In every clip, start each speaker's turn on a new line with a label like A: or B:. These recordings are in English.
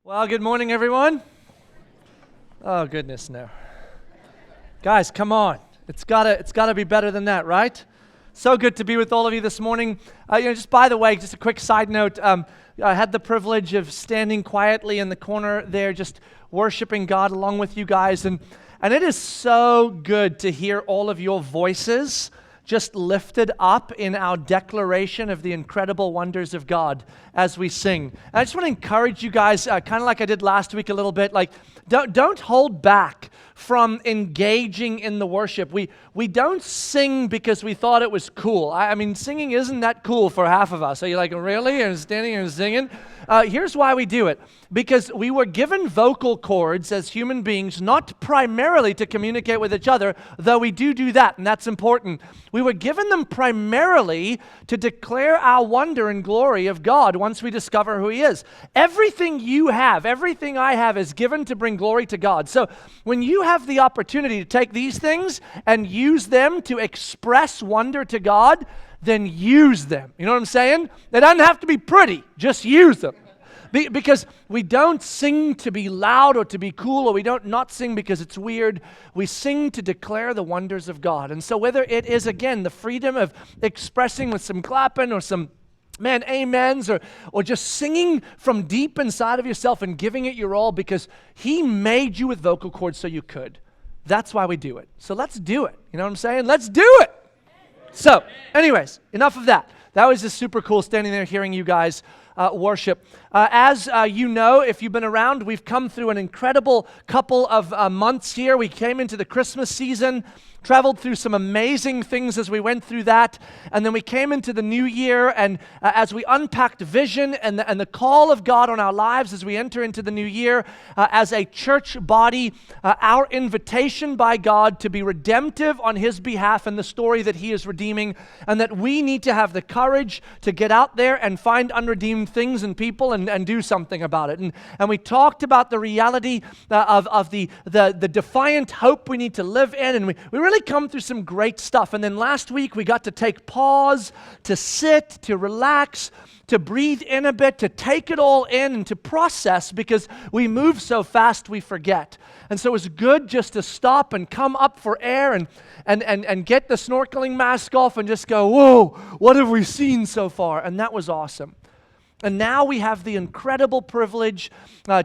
A: Well, good morning, everyone. Oh, goodness, no. Guys, come on. It's gotta be better than that, right? So good to be with all of you this morning. Just by the way, just a quick side note, I had the privilege of standing quietly in the corner there, just worshiping God along with you guys, and it is so good to hear all of your voices just lifted up in our declaration of the incredible wonders of God as we sing. And I just want to encourage you guys, kind of like I did last week a little bit, like don't hold back from engaging in the worship. We don't sing because we thought it was cool. I mean, singing isn't that cool for half of us. So you're like, really? And standing here and singing? Here's why we do it. Because we were given vocal cords as human beings, not primarily to communicate with each other, though we do that, and that's important. We were given them primarily to declare our wonder and glory of God once we discover who He is. Everything you have, everything I have is given to bring glory to God. So when you have the opportunity to take these things and use them to express wonder to God, then use them. You know what I'm saying? They don't have to be pretty, just use them. Because we don't sing to be loud or to be cool, or we don't not sing because it's weird. We sing to declare the wonders of God. And so whether it is, again, the freedom of expressing with some clapping or some amens, or just singing from deep inside of yourself and giving it your all because He made you with vocal cords so you could. That's why we do it. So let's do it. You know what I'm saying? Let's do it. So, anyways, enough of that. That was just super cool standing there hearing you guys worship. As you know, if you've been around, we've come through an incredible couple of months here. We came into the Christmas season, traveled through some amazing things as we went through that, and then we came into the new year, and as we unpacked vision and the call of God on our lives as we enter into the new year, as a church body, our invitation by God to be redemptive on His behalf in the story that He is redeeming, and that we need to have the courage to get out there and find unredeemed things and people and do something about it. And we talked about the reality of the defiant hope we need to live in, and we really come through some great stuff. And then last week we got to take pause, to sit, to relax, to breathe in a bit, to take it all in and to process, because we move so fast we forget. And so it's good just to stop and come up for air and get the snorkeling mask off and just go, whoa, what have we seen so far? And that was awesome. And now we have the incredible privilege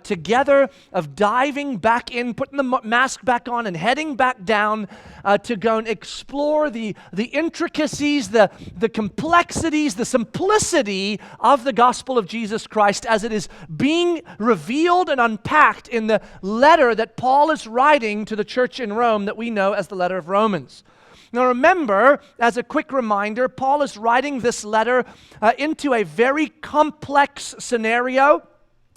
A: together of diving back in, putting the mask back on and heading back down to go and explore the intricacies, the complexities, the simplicity of the gospel of Jesus Christ as it is being revealed and unpacked in the letter that Paul is writing to the church in Rome that we know as the letter of Romans. Now remember, as a quick reminder, Paul is writing this letter into a very complex scenario.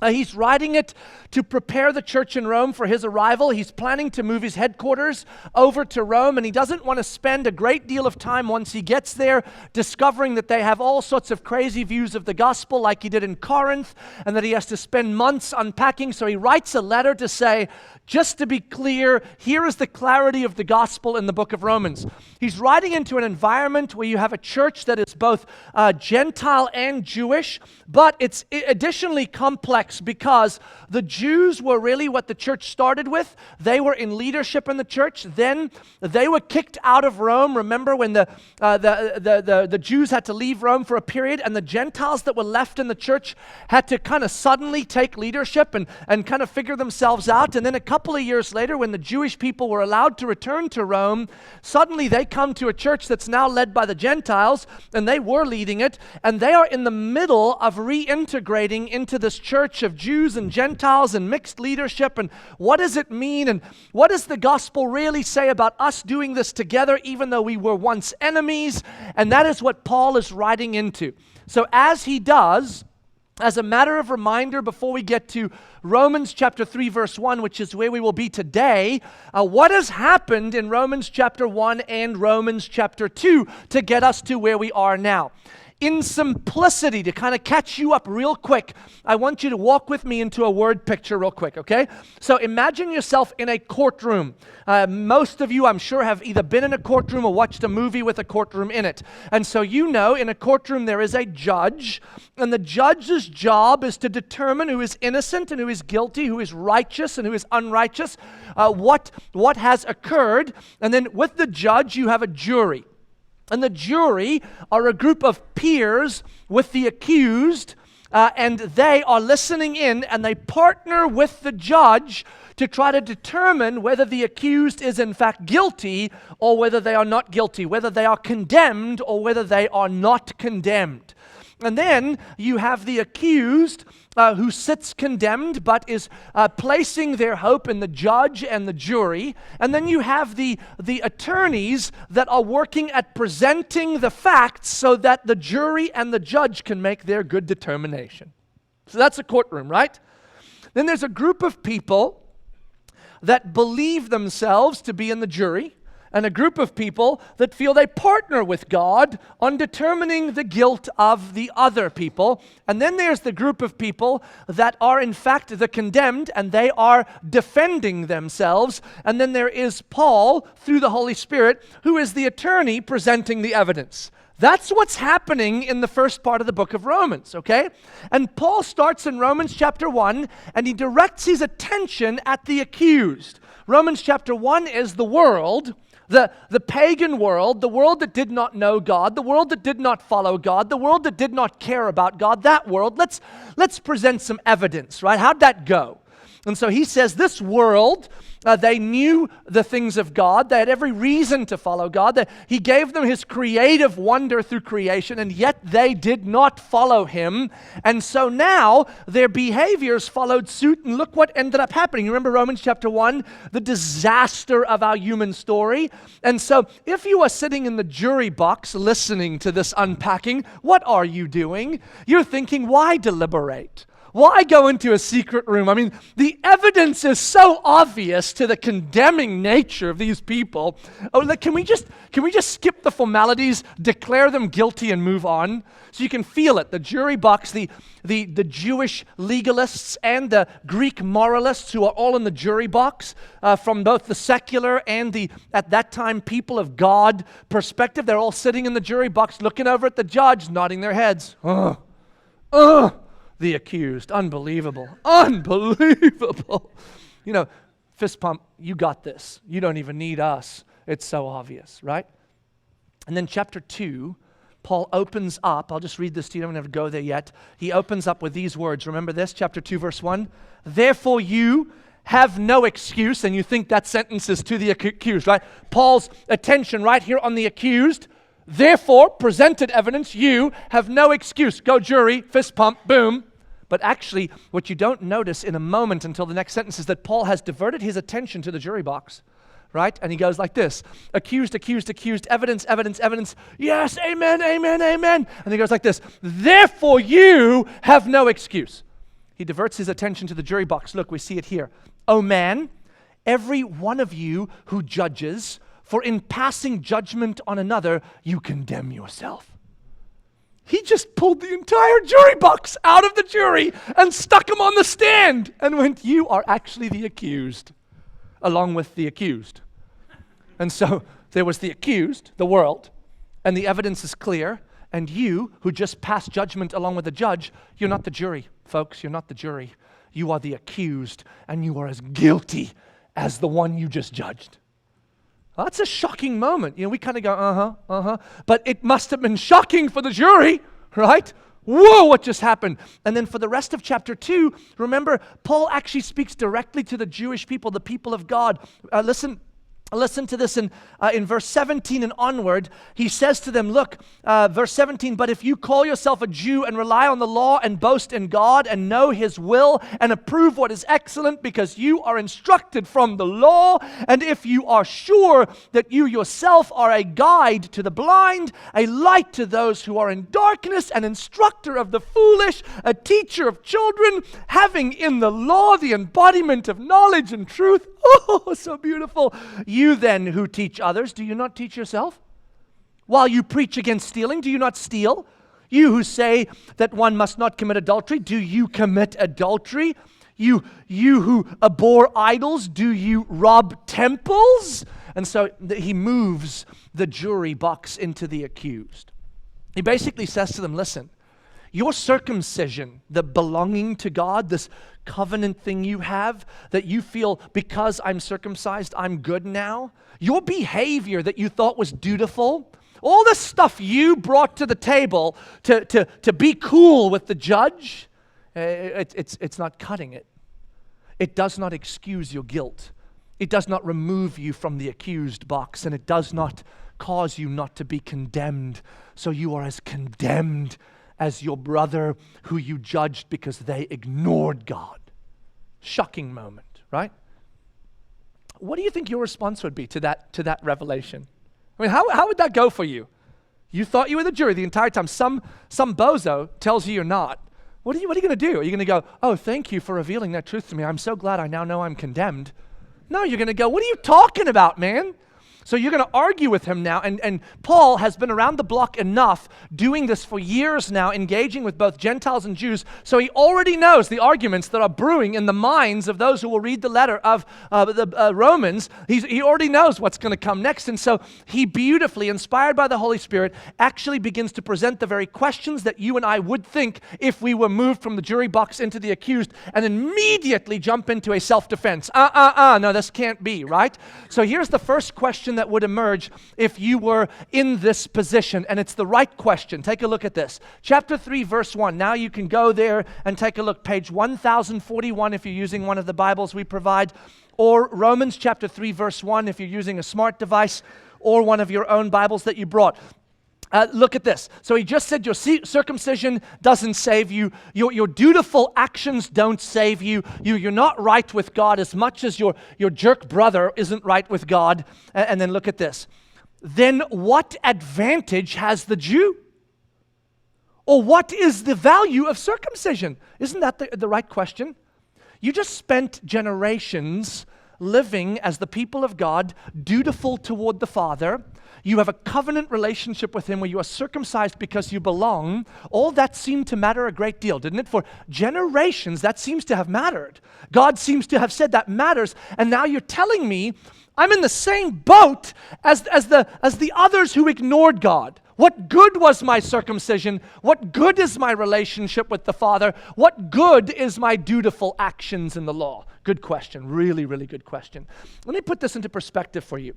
A: He's writing it to prepare the church in Rome for his arrival. He's planning to move his headquarters over to Rome, and he doesn't want to spend a great deal of time once he gets there discovering that they have all sorts of crazy views of the gospel like he did in Corinth, and that he has to spend months unpacking. So he writes a letter to say, just to be clear, here is the clarity of the gospel in the book of Romans. He's writing into an environment where you have a church that is both Gentile and Jewish, but it's additionally complex because the Jews were really what the church started with. They were in leadership in the church. Then they were kicked out of Rome. Remember when the Jews had to leave Rome for a period, and the Gentiles that were left in the church had to kind of suddenly take leadership and kind of figure themselves out. And then a couple of years later, when the Jewish people were allowed to return to Rome, suddenly they come to a church that's now led by the Gentiles, and they were leading it, and they are in the middle of reintegrating into this church of Jews and Gentiles and mixed leadership. And what does it mean? And what does the gospel really say about us doing this together, even though we were once enemies? And that is what Paul is writing into. So as he does, as a matter of reminder, before we get to Romans chapter 3, verse 1, which is where we will be today, what has happened in Romans chapter 1 and Romans chapter 2 to get us to where we are now? in simplicity, to kind of catch you up real quick, I want you to walk with me into a word picture real quick, okay? So imagine yourself in a courtroom. Most of you, I'm sure, have either been in a courtroom or watched a movie with a courtroom in it. And so you know, in a courtroom there is a judge, and the judge's job is to determine who is innocent and who is guilty, who is righteous and who is unrighteous, what has occurred. And then with the judge, you have a jury. And the jury are a group of peers with the accused, and they are listening in, and they partner with the judge to try to determine whether the accused is in fact guilty or whether they are not guilty, whether they are condemned or whether they are not condemned. And then you have the accused who sits condemned but is placing their hope in the judge and the jury. And then you have the attorneys that are working at presenting the facts so that the jury and the judge can make their good determination. So that's a courtroom, right? Then there's a group of people that believe themselves to be in the jury, and a group of people that feel they partner with God on determining the guilt of the other people. And then there's the group of people that are in fact the condemned, and they are defending themselves. And then there is Paul, through the Holy Spirit, who is the attorney presenting the evidence. That's what's happening in the first part of the book of Romans, okay? And Paul starts in Romans chapter 1, and he directs his attention at the accused. Romans chapter 1 is the world, the pagan world, the world that did not know God, the world that did not follow God, the world that did not care about God, that world. Let's present some evidence, right? How'd that go? And so he says this world, they knew the things of God. They had every reason to follow God. He gave them his creative wonder through creation, and yet they did not follow him. And so now their behaviors followed suit, and look what ended up happening. You remember Romans chapter 1, the disaster of our human story? And so if you are sitting in the jury box listening to this unpacking, what are you doing? You're thinking, why deliberate? Why go into a secret room? I mean, the evidence is so obvious to the condemning nature of these people. Oh, like, can we just skip the formalities, declare them guilty, and move on? So you can feel it. The jury box, the Jewish legalists and the Greek moralists who are all in the jury box, from both the secular and the, at that time, people of God perspective, they're all sitting in the jury box, looking over at the judge, nodding their heads. The accused. Unbelievable. Unbelievable. You know, fist pump, you got this. You don't even need us. It's so obvious, right? And then chapter 2, Paul opens up. I'll just read this to you. I don't have to go there yet. He opens up with these words. Remember this? Chapter 2, verse 1. Therefore you have no excuse. And you think that sentence is to the accused, right? Paul's attention right here on the accused. Therefore, presented evidence, you have no excuse. Go jury, fist pump, boom. But actually, what you don't notice in a moment until the next sentence is that Paul has diverted his attention to the jury box, right? And he goes like this: accused, accused, accused, evidence, evidence, evidence. Yes, amen, amen, amen. And he goes like this: therefore you have no excuse. He diverts his attention to the jury box. Look, we see it here. O man, every one of you who judges, for in passing judgment on another, you condemn yourself. He just pulled the entire jury box out of the jury and stuck him on the stand and went, you are actually the accused, along with the accused. And so there was the accused, the world, and the evidence is clear, and you, who just passed judgment along with the judge, you're not the jury, folks, you're not the jury. You are the accused, and you are as guilty as the one you just judged. That's a shocking moment. You know, we kind of go, But it must have been shocking for the jury, right? Whoa, what just happened? And then for the rest of chapter 2, remember, Paul actually speaks directly to the Jewish people, the people of God. Listen to this in verse 17 and onward. He says to them, look, verse 17, but if you call yourself a Jew and rely on the law and boast in God and know his will and approve what is excellent because you are instructed from the law, and if you are sure that you yourself are a guide to the blind, a light to those who are in darkness, an instructor of the foolish, a teacher of children, having in the law the embodiment of knowledge and truth. Oh, so beautiful. You then who teach others, do you not teach yourself? While you preach against stealing, do you not steal? You who say that one must not commit adultery, do you commit adultery? You who abhor idols, do you rob temples? And so he moves the jury box into the accused. He basically says to them, listen, your circumcision, the belonging to God, this covenant thing you have, that you feel because I'm circumcised, I'm good now. Your behavior that you thought was dutiful, all the stuff you brought to the table to be cool with the judge, it's not cutting it. It does not excuse your guilt. It does not remove you from the accused box, and it does not cause you not to be condemned. So you are as condemned as your brother who you judged because they ignored God. Shocking moment, right? What do you think your response would be to that revelation? I mean, how would that go for you? You thought you were the jury the entire time. Some bozo tells you you're not. What are you going to do? Are you going to go, oh, thank you for revealing that truth to me. I'm so glad I now know I'm condemned. No, you're going to go, what are you talking about, man? So you're going to argue with him now, and Paul has been around the block enough, doing this for years now, engaging with both Gentiles and Jews, so he already knows the arguments that are brewing in the minds of those who will read the letter of the Romans. He already knows what's going to come next, and so he beautifully, inspired by the Holy Spirit, actually begins to present the very questions that you and I would think if we were moved from the jury box into the accused, and immediately jump into a self-defense. No, this can't be, right? So here's the first question that would emerge if you were in this position, and it's the right question. Take a look at this. Chapter 3, verse 1. Now you can go there and take a look. Page 1041 if you're using one of the Bibles we provide, or Romans chapter 3, verse 1 if you're using a smart device, or one of your own Bibles that you brought. Look at this. So he just said your circumcision doesn't save you. Your dutiful actions don't save you. You're not right with God as much as your jerk brother isn't right with God. And then look at this. Then what advantage has the Jew? Or what is the value of circumcision? Isn't that the right question? You just spent generations living as the people of God, dutiful toward the Father. You have a covenant relationship with Him where you are circumcised because you belong. All that seemed to matter a great deal, didn't it? For generations, that seems to have mattered. God seems to have said that matters. And now you're telling me I'm in the same boat as the others who ignored God. What good was my circumcision? What good is my relationship with the Father? What good is my dutiful actions in the law? Good question. Really, really good question. Let me put this into perspective for you.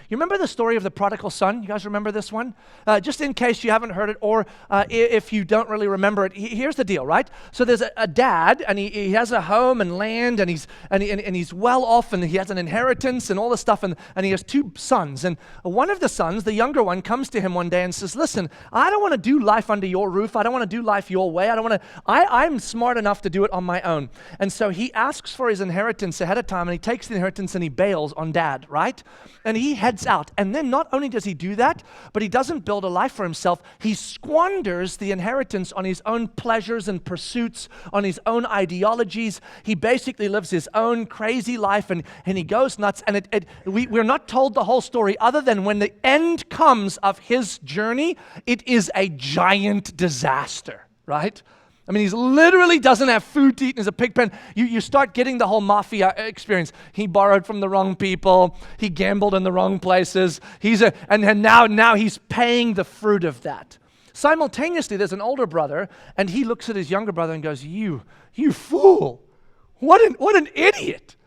A: You remember the story of the prodigal son? You guys remember this one? Just in case you haven't heard it, or if you don't really remember it, here's the deal, right? So there's a dad, and he has a home and land, and he's well off, and he has an inheritance and all this stuff, and he has two sons. And one of the sons, the younger one, comes to him one day and says, "Listen, I don't want to do life under your roof. I don't want to do life your way. I'm smart enough to do it on my own." And so he asks for his inheritance ahead of time, and he takes the inheritance and he bails on dad, right? And he heads out. And then not only does he do that, but he doesn't build a life for himself. He squanders the inheritance on his own pleasures and pursuits, on his own ideologies. He basically lives his own crazy life, and he goes nuts. And we're not told the whole story other than when the end comes of his journey, it is a giant disaster, right? I mean, he literally doesn't have food to eat and is a pig pen. You start getting the whole mafia experience. He borrowed from the wrong people. He gambled in the wrong places. And now he's paying the fruit of that. Simultaneously, there's an older brother, and he looks at his younger brother and goes, You fool. What an idiot.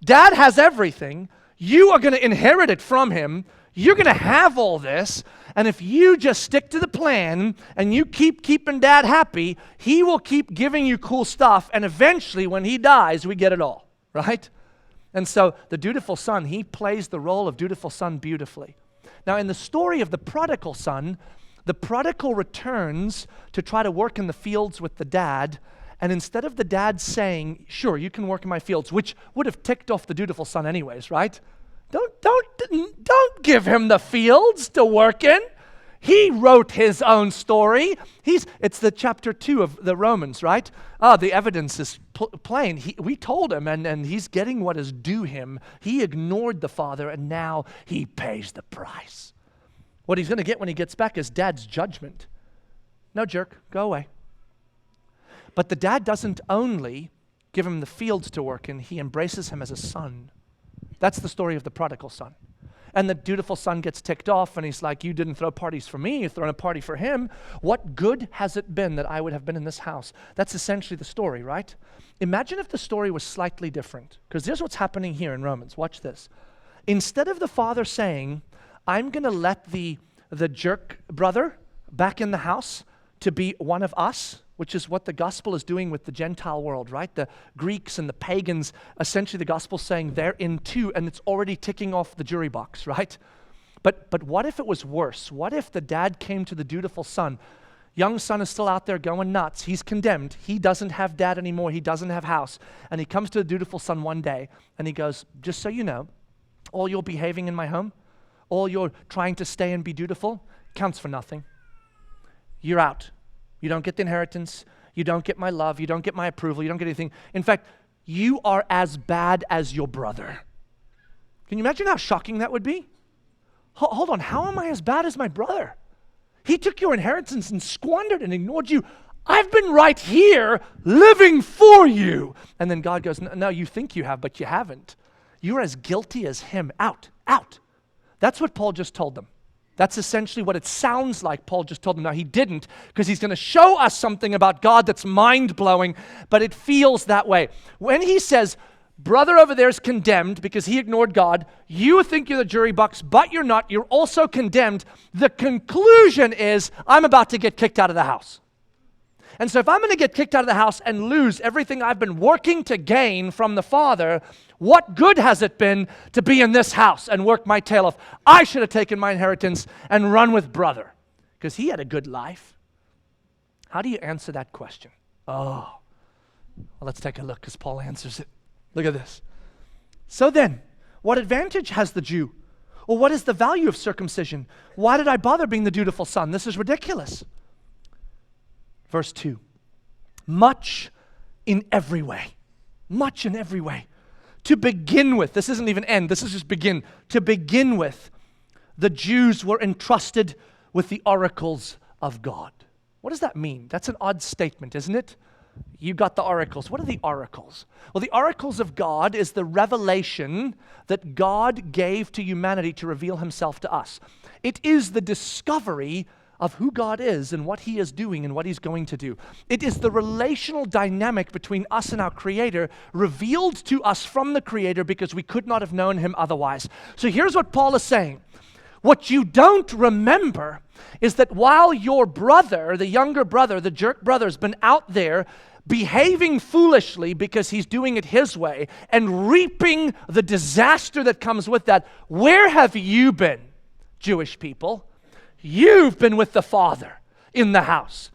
A: Dad has everything. You are going to inherit it from him. You're going to have all this, and if you just stick to the plan and you keep keeping Dad happy, he will keep giving you cool stuff, and eventually when he dies, we get it all, right? And so the dutiful son, he plays the role of dutiful son beautifully. Now in the story of the prodigal son, the prodigal returns to try to work in the fields with the dad, and instead of the dad saying, "Sure, you can work in my fields," which would have ticked off the dutiful son anyways, right? Don't give him the fields to work in. He wrote his own story. It's the chapter 2 of the Romans, right? The evidence is plain. We told him, and he's getting what is due him. He ignored the Father, and now he pays the price. What he's going to get when he gets back is Dad's judgment. No, jerk, go away. But the dad doesn't only give him the fields to work in, he embraces him as a son. That's the story of the prodigal son. And the dutiful son gets ticked off and he's like, you didn't throw parties for me, you're throwing a party for him. What good has it been that I would have been in this house? That's essentially the story, right? Imagine if the story was slightly different, because here's what's happening here in Romans. Watch this. Instead of the father saying, I'm going to let the jerk brother back in the house to be one of us, which is what the gospel is doing with the Gentile world, right? The Greeks and the pagans, essentially the gospel's saying they're in too, and it's already ticking off the jury box, right? But what if it was worse? What if the dad came to the dutiful son? Young son is still out there going nuts. He's condemned. He doesn't have dad anymore. He doesn't have house. And he comes to the dutiful son one day, and he goes, just so you know, all your behaving in my home, all your trying to stay and be dutiful, counts for nothing. You're out. You don't get the inheritance. You don't get my love. You don't get my approval. You don't get anything. In fact, you are as bad as your brother. Can you imagine how shocking that would be? Hold on. How am I as bad as my brother? He took your inheritance and squandered and ignored you. I've been right here living for you. And then God goes, no, you think you have, but you haven't. You're as guilty as him. Out, out. That's what Paul just told them. That's essentially what it sounds like Paul just told them. Now, he didn't, because he's going to show us something about God that's mind-blowing, but it feels that way. When he says, brother over there is condemned because he ignored God, you think you're the jury box, but you're not. You're also condemned. The conclusion is, I'm about to get kicked out of the house. And so if I'm going to get kicked out of the house and lose everything I've been working to gain from the Father, what good has it been to be in this house and work my tail off? I should have taken my inheritance and run with brother, because he had a good life. How do you answer that question? Oh, well, let's take a look, because Paul answers it. Look at this. So then, what advantage has the Jew? Or what is the value of circumcision? Why did I bother being the dutiful son? This is ridiculous. Verse 2, much in every way. Much in every way. To begin with, this isn't even end, this is just begin. To begin with, the Jews were entrusted with the oracles of God. What does that mean? That's an odd statement, isn't it? You got the oracles. What are the oracles? Well, the oracles of God is the revelation that God gave to humanity to reveal himself to us. It is the discovery of who God is and what he is doing and what he's going to do. It is the relational dynamic between us and our Creator revealed to us from the Creator because we could not have known him otherwise. So here's what Paul is saying. What you don't remember is that while your brother, the younger brother, the jerk brother, has been out there behaving foolishly because he's doing it his way and reaping the disaster that comes with that, where have you been, Jewish people? You've been with the Father in the house.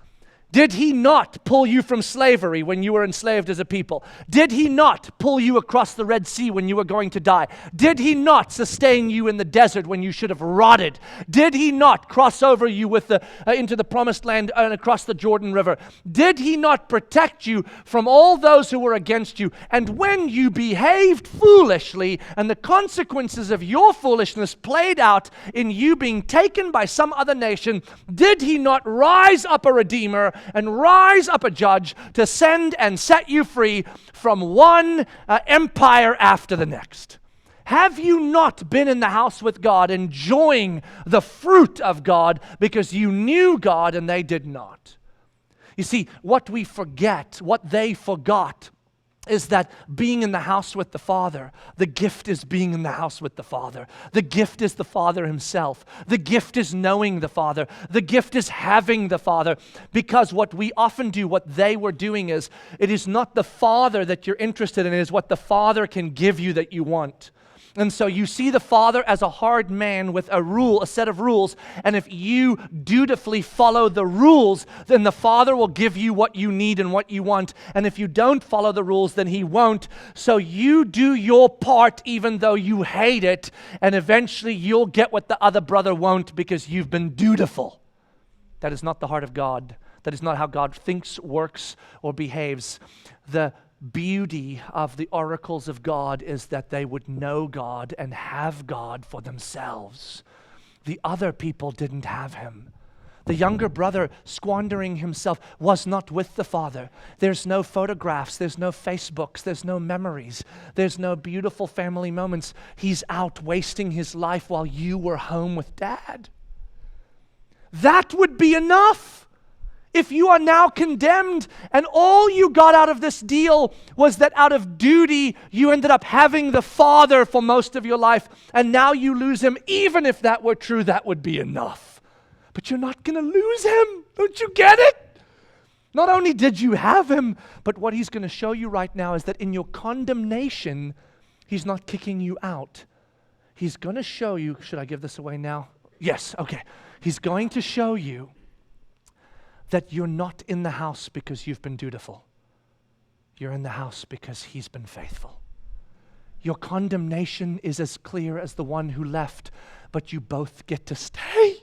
A: Did he not pull you from slavery when you were enslaved as a people? Did he not pull you across the Red Sea when you were going to die? Did he not sustain you in the desert when you should have rotted? Did he not cross over you with into the promised land and across the Jordan River? Did he not protect you from all those who were against you? And when you behaved foolishly and the consequences of your foolishness played out in you being taken by some other nation, did he not rise up a redeemer and rise up a judge to send and set you free from one empire after the next? Have you not been in the house with God, enjoying the fruit of God because you knew God and they did not? You see, what we forget, what they forgot, is that being in the house with the Father, the gift is being in the house with the Father. The gift is the Father himself. The gift is knowing the Father. The gift is having the Father. Because what we often do, what they were doing is, it is not the Father that you're interested in, it is what the Father can give you that you want. And so you see the Father as a hard man with a rule, a set of rules, and if you dutifully follow the rules, then the Father will give you what you need and what you want. And if you don't follow the rules, then he won't. So you do your part even though you hate it, and eventually you'll get what the other brother won't because you've been dutiful. That is not the heart of God. That is not how God thinks, works, or behaves. The beauty of the oracles of God is that they would know God and have God for themselves. The other people didn't have him. The younger brother, squandering himself, was not with the father. There's no photographs, there's no Facebooks, there's no memories, there's no beautiful family moments. He's out wasting his life while you were home with dad. That would be enough. If you are now condemned and all you got out of this deal was that out of duty you ended up having the father for most of your life and now you lose him, even if that were true, that would be enough. But you're not going to lose him. Don't you get it? Not only did you have him, but what he's going to show you right now is that in your condemnation, he's not kicking you out. He's going to show you, should I give this away now? Yes, okay. He's going to show you that you're not in the house because you've been dutiful. You're in the house because he's been faithful. Your condemnation is as clear as the one who left, but you both get to stay.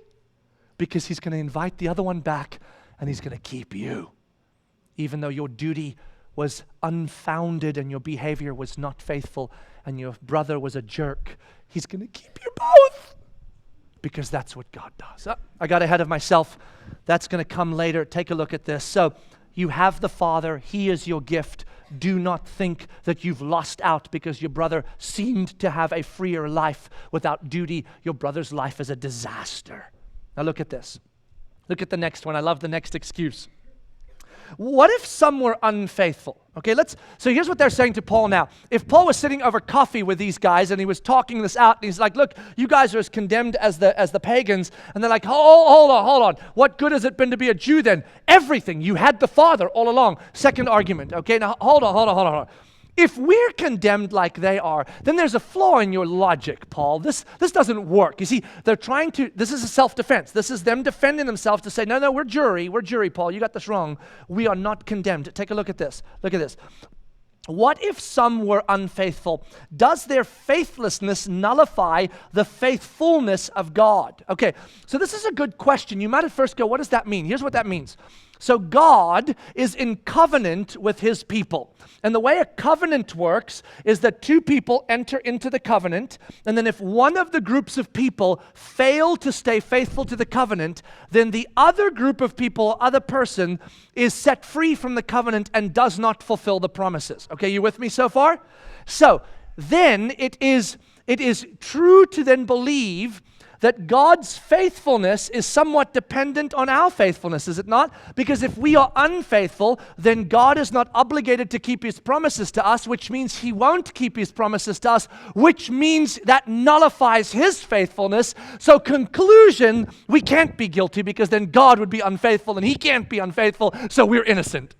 A: Because he's going to invite the other one back and he's going to keep you. Even though your duty was unfounded and your behavior was not faithful and your brother was a jerk, he's going to keep you both. Because that's what God does. I got ahead of myself. That's going to come later. Take a look at this. So you have the Father. He is your gift. Do not think that you've lost out because your brother seemed to have a freer life without duty. Your brother's life is a disaster. Now look at this. Look at the next one. I love the next excuse. What if some were unfaithful? Okay, so here's what they're saying to Paul now. If Paul was sitting over coffee with these guys and he was talking this out and he's like, look, you guys are as condemned as the pagans. And they're like, hold on. What good has it been to be a Jew then? Everything. You had the Father all along. Second argument. Okay, now hold on. If we're condemned like they are, then there's a flaw in your logic, Paul. This doesn't work. You see, this is a self-defense. This is them defending themselves to say, no, we're jury, Paul. You got this wrong. We are not condemned. Take a look at this. Look at this. What if some were unfaithful? Does their faithlessness nullify the faithfulness of God? Okay, so this is a good question. You might at first go, what does that mean? Here's what that means. So God is in covenant with his people. And the way a covenant works is that two people enter into the covenant, and then if one of the groups of people fail to stay faithful to the covenant, then the other group of people, other person, is set free from the covenant and does not fulfill the promises. Okay, you with me so far? So then it is true to then believe that God's faithfulness is somewhat dependent on our faithfulness, is it not? Because if we are unfaithful, then God is not obligated to keep his promises to us, which means he won't keep his promises to us, which means that nullifies his faithfulness. So conclusion, we can't be guilty because then God would be unfaithful and he can't be unfaithful, so we're innocent.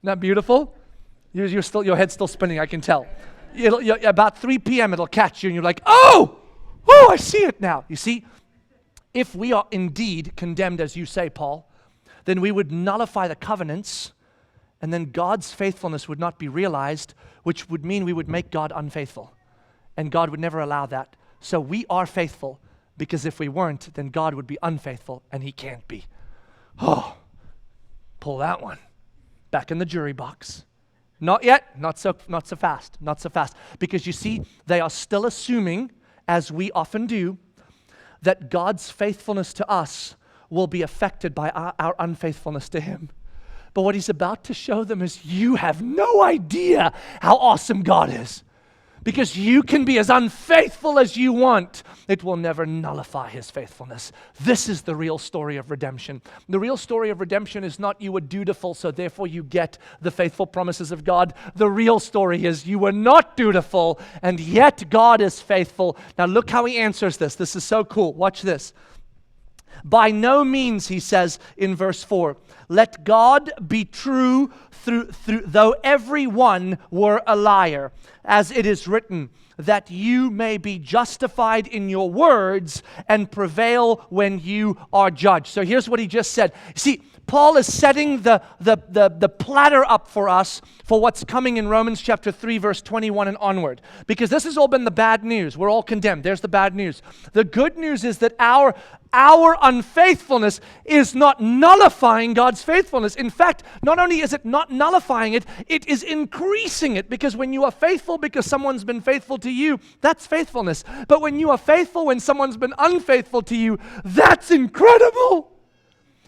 A: Isn't that beautiful? Your head's still spinning, I can tell. About 3 p.m. it'll catch you and you're like, oh, I see it now. You see, if we are indeed condemned, as you say, Paul, then we would nullify the covenants, and then God's faithfulness would not be realized, which would mean we would make God unfaithful. And God would never allow that. So we are faithful, because if we weren't, then God would be unfaithful, and he can't be. Oh, pull that one. Back in the jury box. Not yet, not so fast. Because you see, they are still assuming, as we often do, that God's faithfulness to us will be affected by our unfaithfulness to him. But what he's about to show them is you have no idea how awesome God is. Because you can be as unfaithful as you want. It will never nullify his faithfulness. This is the real story of redemption. The real story of redemption is not you were dutiful, so therefore you get the faithful promises of God. The real story is you were not dutiful, and yet God is faithful. Now look how he answers this. This is so cool. Watch this. By no means, he says in verse 4, let God be true though every one were a liar, as it is written, that you may be justified in your words and prevail when you are judged. So here's what he just said. See, Paul is setting the platter up for us for what's coming in Romans chapter 3, verse 21 and onward. Because this has all been the bad news. We're all condemned. There's the bad news. The good news is that our unfaithfulness is not nullifying God's faithfulness. In fact, not only is it not nullifying it, it is increasing it. Because when you are faithful because someone's been faithful to you, that's faithfulness. But when you are faithful when someone's been unfaithful to you, that's incredible.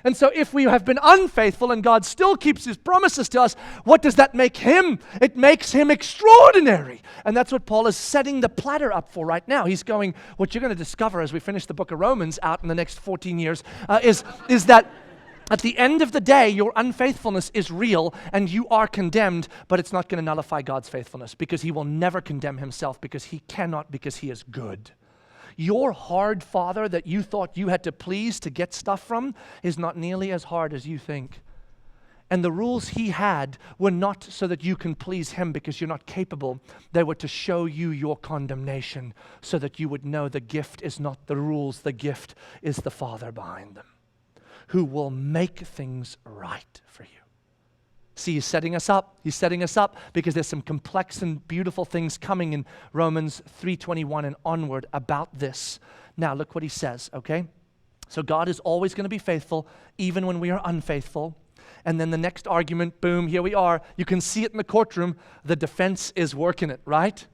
A: And so if we have been unfaithful and God still keeps his promises to us, what does that make him? It makes him extraordinary. And that's what Paul is setting the platter up for right now. He's going, what you're going to discover as we finish the book of Romans out in the next 14 years is that at the end of the day, your unfaithfulness is real and you are condemned, but it's not going to nullify God's faithfulness because he will never condemn himself because he cannot, because he is good. Your hard father that you thought you had to please to get stuff from is not nearly as hard as you think. And the rules he had were not so that you can please him because you're not capable. They were to show you your condemnation so that you would know the gift is not the rules, the gift is the Father behind them, who will make things right for you. See, he's setting us up. He's setting us up because there's some complex and beautiful things coming in Romans 3:21 and onward about this. Now, look what he says, okay? So God is always going to be faithful, even when we are unfaithful. And then the next argument, boom, here we are. You can see it in the courtroom. The defense is working it, right?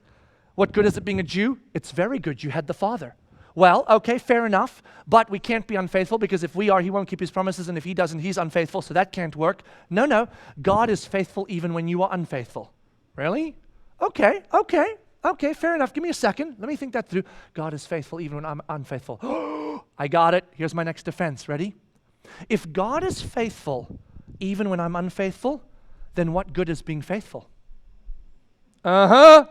A: What good is it being a Jew? It's very good. You had the Father. Well, okay, fair enough, but we can't be unfaithful because if we are, he won't keep his promises, and if he doesn't, he's unfaithful, so that can't work. No, God is faithful even when you are unfaithful. Really? Okay, fair enough. Give me a second. Let me think that through. God is faithful even when I'm unfaithful. I got it. Here's my next defense. Ready? If God is faithful even when I'm unfaithful, then what good is being faithful? We're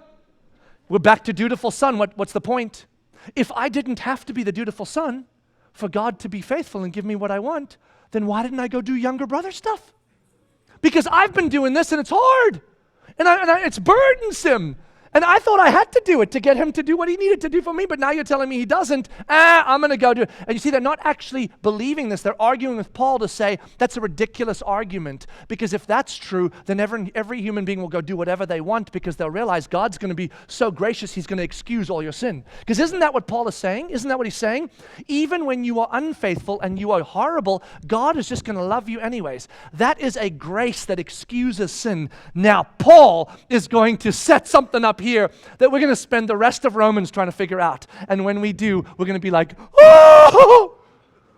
A: back to dutiful son. What's the point? If I didn't have to be the dutiful son for God to be faithful and give me what I want, then why didn't I go do younger brother stuff? Because I've been doing this and it's hard. And it's burdensome. And I thought I had to do it to get him to do what he needed to do for me, but now you're telling me he doesn't. I'm going to go do it. And you see, they're not actually believing this. They're arguing with Paul to say that's a ridiculous argument, because if that's true, then every human being will go do whatever they want because they'll realize God's going to be so gracious, he's going to excuse all your sin. Because isn't that what Paul is saying? Isn't that what he's saying? Even when you are unfaithful and you are horrible, God is just going to love you anyways. That is a grace that excuses sin. Now, Paul is going to set something up here that we're going to spend the rest of Romans trying to figure out. And when we do, we're going to be like, oh!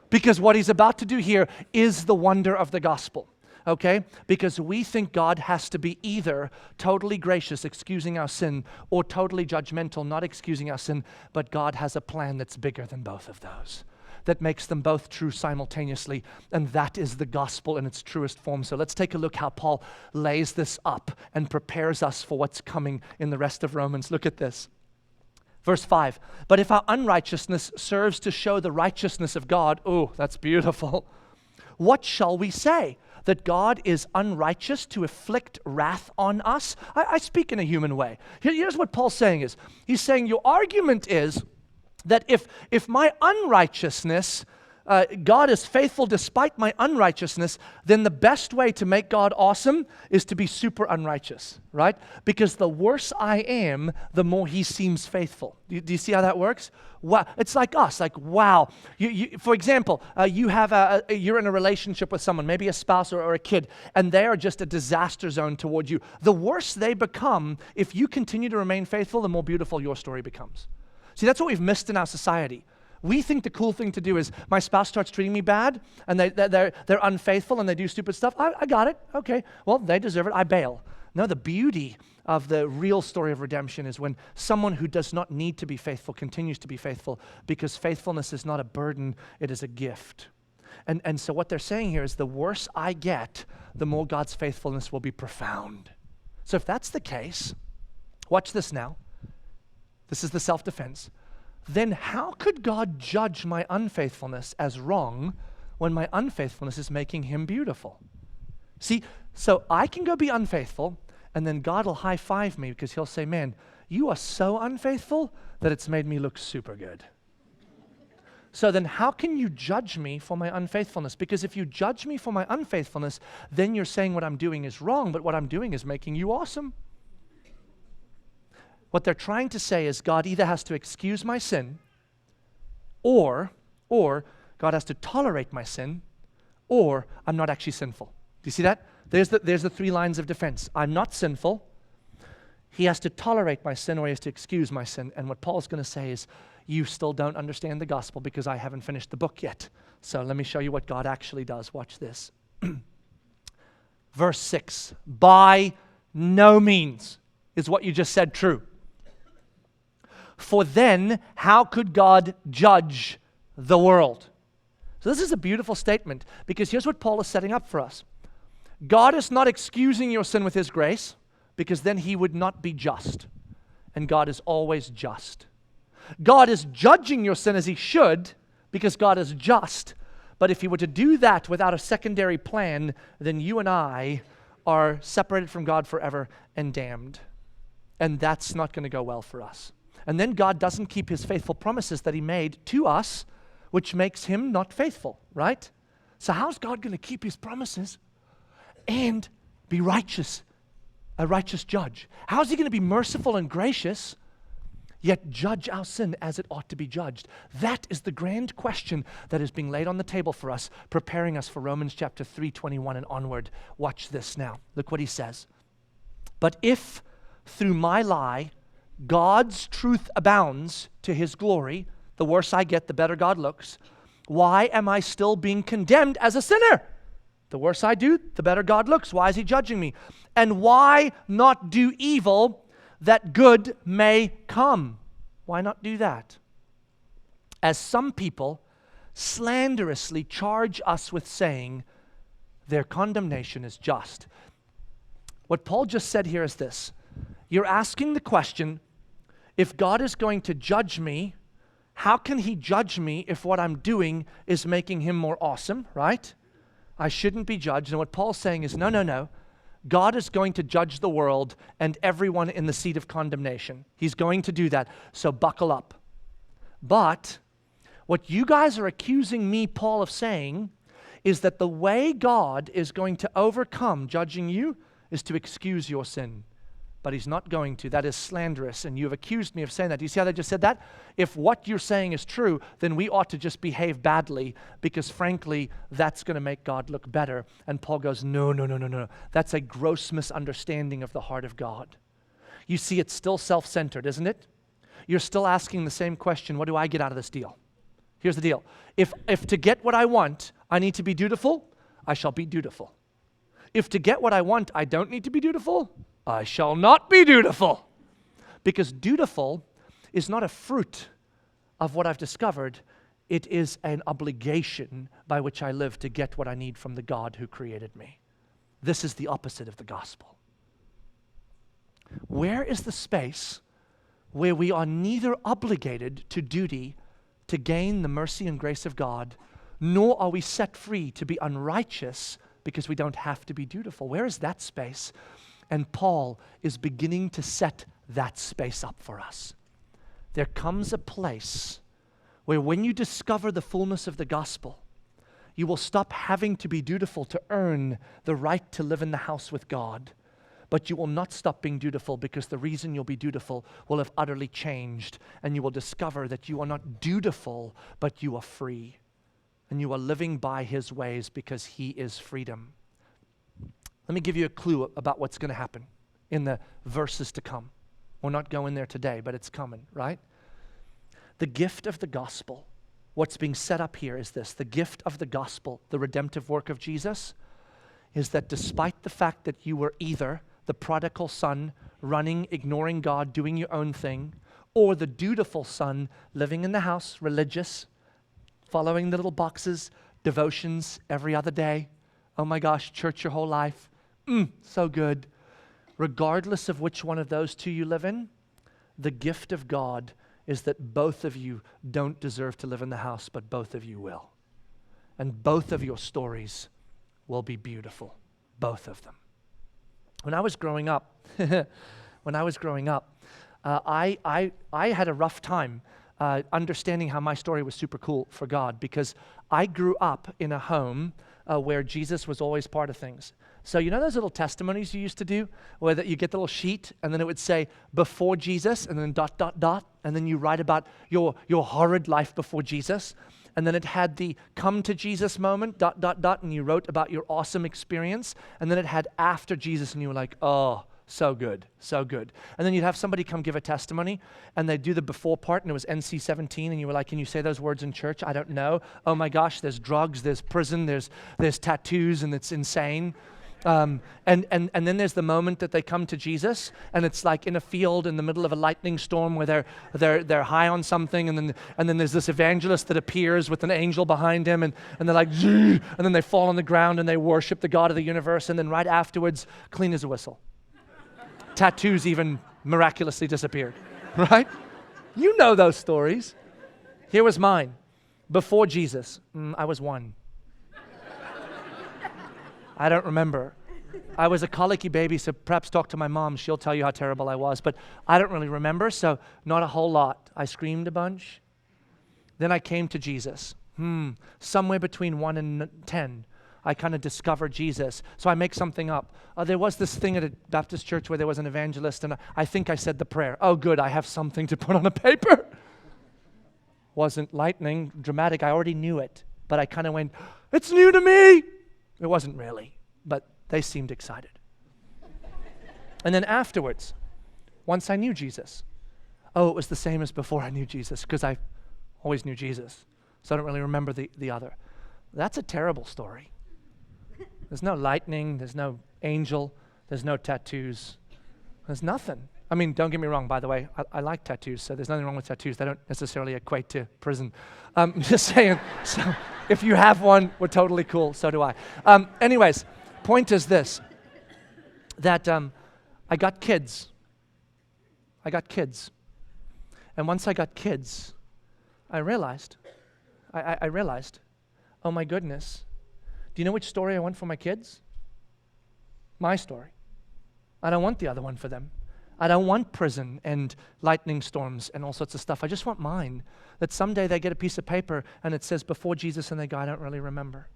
A: Because what he's about to do here is the wonder of the gospel. Okay? Because we think God has to be either totally gracious, excusing our sin, or totally judgmental, not excusing our sin, but God has a plan that's bigger than both of those, that makes them both true simultaneously, and that is the gospel in its truest form. So let's take a look how Paul lays this up and prepares us for what's coming in the rest of Romans. Look at this. Verse 5, but if our unrighteousness serves to show the righteousness of God, oh, that's beautiful. What shall we say? That God is unrighteous to afflict wrath on us? I speak in a human way. Here's what Paul's saying is, he's saying your argument is that if my unrighteousness, God is faithful despite my unrighteousness, then the best way to make God awesome is to be super unrighteous, right? Because the worse I am, the more he seems faithful. Do you see how that works? Wow. It's like us, like, wow. For example, you're in a relationship with someone, maybe a spouse or a kid, and they are just a disaster zone toward you. The worse they become, if you continue to remain faithful, the more beautiful your story becomes. See, that's what we've missed in our society. We think the cool thing to do is my spouse starts treating me bad and they're unfaithful and they do stupid stuff. I got it. Okay. Well, they deserve it. I bail. No, the beauty of the real story of redemption is when someone who does not need to be faithful continues to be faithful, because faithfulness is not a burden, it is a gift. And so what they're saying here is the worse I get, the more God's faithfulness will be profound. So if that's the case, watch this now. This is the self-defense. Then how could God judge my unfaithfulness as wrong when my unfaithfulness is making him beautiful? See, so I can go be unfaithful, and then God will high-five me because he'll say, man, you are so unfaithful that it's made me look super good. So then how can you judge me for my unfaithfulness? Because if you judge me for my unfaithfulness, then you're saying what I'm doing is wrong, but what I'm doing is making you awesome. What they're trying to say is God either has to excuse my sin, or God has to tolerate my sin, or I'm not actually sinful. Do you see that? There's the three lines of defense. I'm not sinful. He has to tolerate my sin, or he has to excuse my sin. And what Paul's going to say is, you still don't understand the gospel because I haven't finished the book yet. So let me show you what God actually does. Watch this. Verse 6, by no means is what you just said true. For then, how could God judge the world? So this is a beautiful statement, because here's what Paul is setting up for us. God is not excusing your sin with his grace, because then he would not be just. And God is always just. God is judging your sin as he should, because God is just. But if he were to do that without a secondary plan, then you and I are separated from God forever and damned. And that's not going to go well for us. And then God doesn't keep his faithful promises that he made to us, which makes him not faithful, right? So how's God going to keep his promises and be righteous, a righteous judge? How's he going to be merciful and gracious, yet judge our sin as it ought to be judged? That is the grand question that is being laid on the table for us, preparing us for Romans chapter 3:21 and onward. Watch this now. Look what he says. But if through my lie God's truth abounds to his glory, the worse I get, the better God looks, why am I still being condemned as a sinner? The worse I do, the better God looks. Why is he judging me? And why not do evil that good may come? Why not do that? As some people slanderously charge us with saying their condemnation is just. What Paul just said here is this. You're asking the question, if God is going to judge me, how can he judge me if what I'm doing is making him more awesome, right? I shouldn't be judged. And what Paul's saying is, no. God is going to judge the world and everyone in the seat of condemnation. He's going to do that, so buckle up. But what you guys are accusing me, Paul, of saying is that the way God is going to overcome judging you is to excuse your sin. But he's not going to. That is slanderous, and you have accused me of saying that. Do you see how they just said that? If what you're saying is true, then we ought to just behave badly, because frankly, that's going to make God look better. And Paul goes, no. That's a gross misunderstanding of the heart of God. You see, it's still self-centered, isn't it? You're still asking the same question, what do I get out of this deal? Here's the deal. If to get what I want, I need to be dutiful, I shall be dutiful. If to get what I want, I don't need to be dutiful, I shall not be dutiful. Because dutiful is not a fruit of what I've discovered. It is an obligation by which I live to get what I need from the God who created me. This is the opposite of the gospel. Where is the space where we are neither obligated to duty to gain the mercy and grace of God, nor are we set free to be unrighteous because we don't have to be dutiful? Where is that space? And Paul is beginning to set that space up for us. There comes a place where when you discover the fullness of the gospel, you will stop having to be dutiful to earn the right to live in the house with God. But you will not stop being dutiful, because the reason you'll be dutiful will have utterly changed, and you will discover that you are not dutiful, but you are free. And you are living by his ways because he is freedom. Let me give you a clue about what's going to happen in the verses to come. We're not going there today, but it's coming, right? The gift of the gospel, what's being set up here is this. The gift of the gospel, the redemptive work of Jesus, is that despite the fact that you were either the prodigal son running, ignoring God, doing your own thing, or the dutiful son living in the house, religious, following the little boxes, devotions every other day. Oh my gosh, church your whole life. So good. Regardless of which one of those two you live in, the gift of God is that both of you don't deserve to live in the house, but both of you will. And both of your stories will be beautiful. Both of them. When I was growing up, I had a rough time understanding how my story was super cool for God, because I grew up in a home where Jesus was always part of things. So you know those little testimonies you used to do, where that you get the little sheet and then it would say before Jesus and then ... and then you write about your horrid life before Jesus, and then it had the come to Jesus moment ... and you wrote about your awesome experience, and then it had after Jesus and you were like, oh, So good, so good. And then you'd have somebody come give a testimony, and they'd do the before part, and it was NC-17, and you were like, can you say those words in church? I don't know. Oh my gosh, there's drugs, there's prison, there's tattoos, and it's insane. And then there's the moment that they come to Jesus, and it's like in a field in the middle of a lightning storm where they're high on something, and then there's this evangelist that appears with an angel behind him, and they're like, and then they fall on the ground and they worship the God of the universe, and then right afterwards, clean as a whistle. Tattoos even miraculously disappeared, right? You know those stories. Here was mine. Before Jesus, I was 1. I don't remember. I was a colicky baby, so perhaps talk to my mom. She'll tell you how terrible I was. But I don't really remember, so not a whole lot. I screamed a bunch. Then I came to Jesus. Somewhere between 1 and 10, I kind of discovered Jesus. So I make something up. There was this thing at a Baptist church where there was an evangelist, and I think I said the prayer. Oh, good, I have something to put on a paper. Wasn't lightning, dramatic. I already knew it. But I kind of went, it's new to me. It wasn't really, but they seemed excited. And then afterwards, once I knew Jesus, it was the same as before I knew Jesus, because I always knew Jesus, so I don't really remember the other. That's a terrible story. There's no lightning, there's no angel, there's no tattoos, there's nothing. I mean, don't get me wrong, by the way, I like tattoos, so there's nothing wrong with tattoos. They don't necessarily equate to prison. Just saying, so if you have one, we're totally cool, so do I. Anyways, point is this, that I got kids. And once I got kids, I realized, oh my goodness, do you know which story I want for my kids? My story. I don't want the other one for them. I don't want prison and lightning storms and all sorts of stuff. I just want mine, that someday they get a piece of paper and it says before Jesus, and they go, I don't really remember.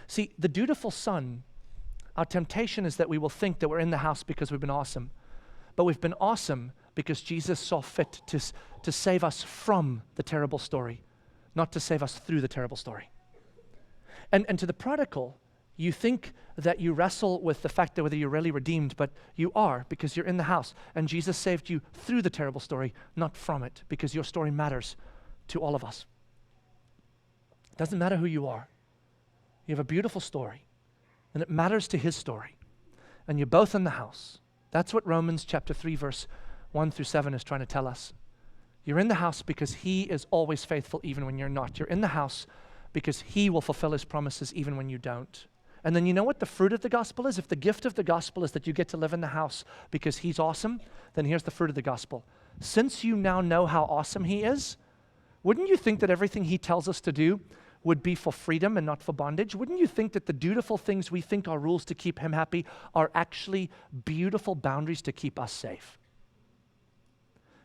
A: See, the dutiful son, our temptation is that we will think that we're in the house because we've been awesome. But we've been awesome because Jesus saw fit to save us from the terrible story, not to save us through the terrible story. And to the prodigal, you think that you wrestle with the fact that whether you're really redeemed, but you are because you're in the house. And Jesus saved you through the terrible story, not from it, because your story matters to all of us. It doesn't matter who you are. You have a beautiful story, and it matters to his story. And you're both in the house. That's what Romans chapter 3, verse 1 through 7 is trying to tell us. You're in the house because he is always faithful even when you're not. You're in the house because he will fulfill his promises even when you don't. And then you know what the fruit of the gospel is? If the gift of the gospel is that you get to live in the house because he's awesome, then here's the fruit of the gospel. Since you now know how awesome he is, wouldn't you think that everything he tells us to do would be for freedom and not for bondage? Wouldn't you think that the dutiful things we think are rules to keep him happy are actually beautiful boundaries to keep us safe?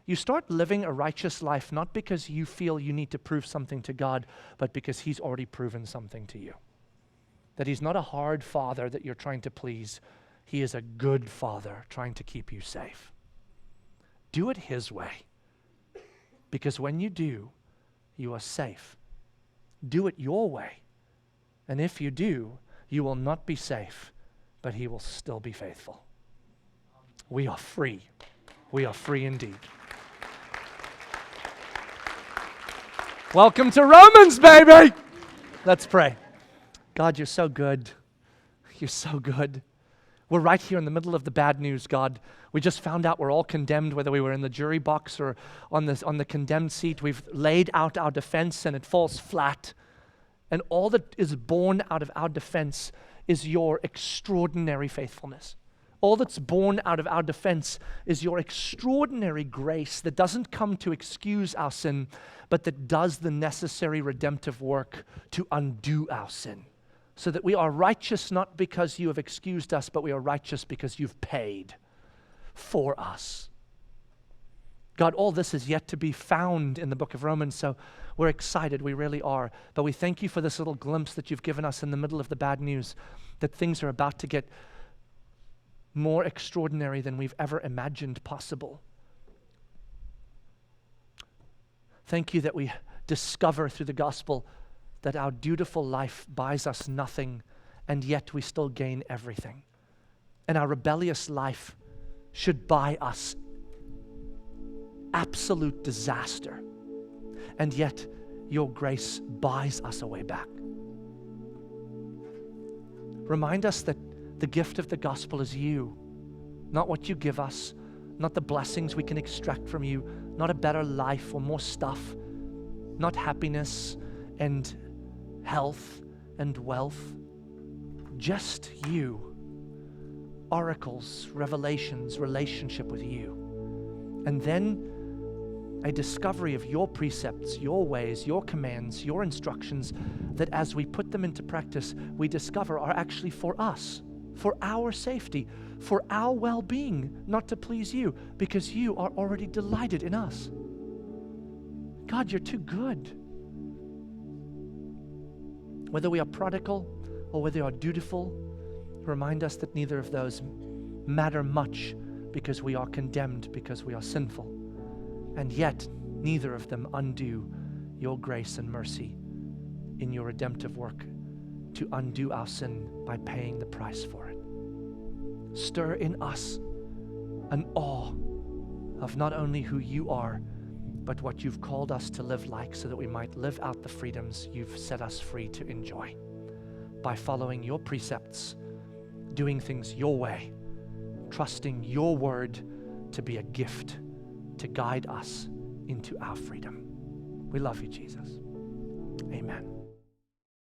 A: You start living a righteous life not because you feel you need to prove something to God, but because he's already proven something to you. That he's not a hard father that you're trying to please. He is a good father trying to keep you safe. Do it his way. Because when you do, you are safe. Do it your way. And if you do, you will not be safe, but he will still be faithful. We are free. We are free indeed. Welcome to Romans, baby! Let's pray. God, you're so good. You're so good. We're right here in the middle of the bad news, God. We just found out we're all condemned, whether we were in the jury box or on the condemned seat. We've laid out our defense and it falls flat. And all that is born out of our defense is your extraordinary faithfulness. All that's born out of our defense is your extraordinary grace that doesn't come to excuse our sin, but that does the necessary redemptive work to undo our sin. So that we are righteous not because you have excused us, but we are righteous because you've paid for us. God, all this is yet to be found in the book of Romans, so we're excited, we really are. But we thank you for this little glimpse that you've given us in the middle of the bad news, that things are about to get more extraordinary than we've ever imagined possible. Thank you that we discover through the gospel that our dutiful life buys us nothing, and yet we still gain everything. and our rebellious life should buy us absolute disaster. And yet, your grace buys us a way back. Remind us that the gift of the gospel is you, not what you give us, not the blessings we can extract from you, not a better life or more stuff, not happiness and health and wealth. Just you, oracles, revelations, relationship with you. And then a discovery of your precepts, your ways, your commands, your instructions, that as we put them into practice, we discover are actually for us, for our safety, for our well-being, not to please you, because you are already delighted in us. God, you're too good. Whether we are prodigal or whether we are dutiful, remind us that neither of those matter much, because we are condemned, because we are sinful. And yet, neither of them undo your grace and mercy in your redemptive work to undo our sin by paying the price for it. Stir in us an awe of not only who you are, but what you've called us to live like, so that we might live out the freedoms you've set us free to enjoy by following your precepts, doing things your way, trusting your word to be a gift to guide us into our freedom. We love you, Jesus. Amen.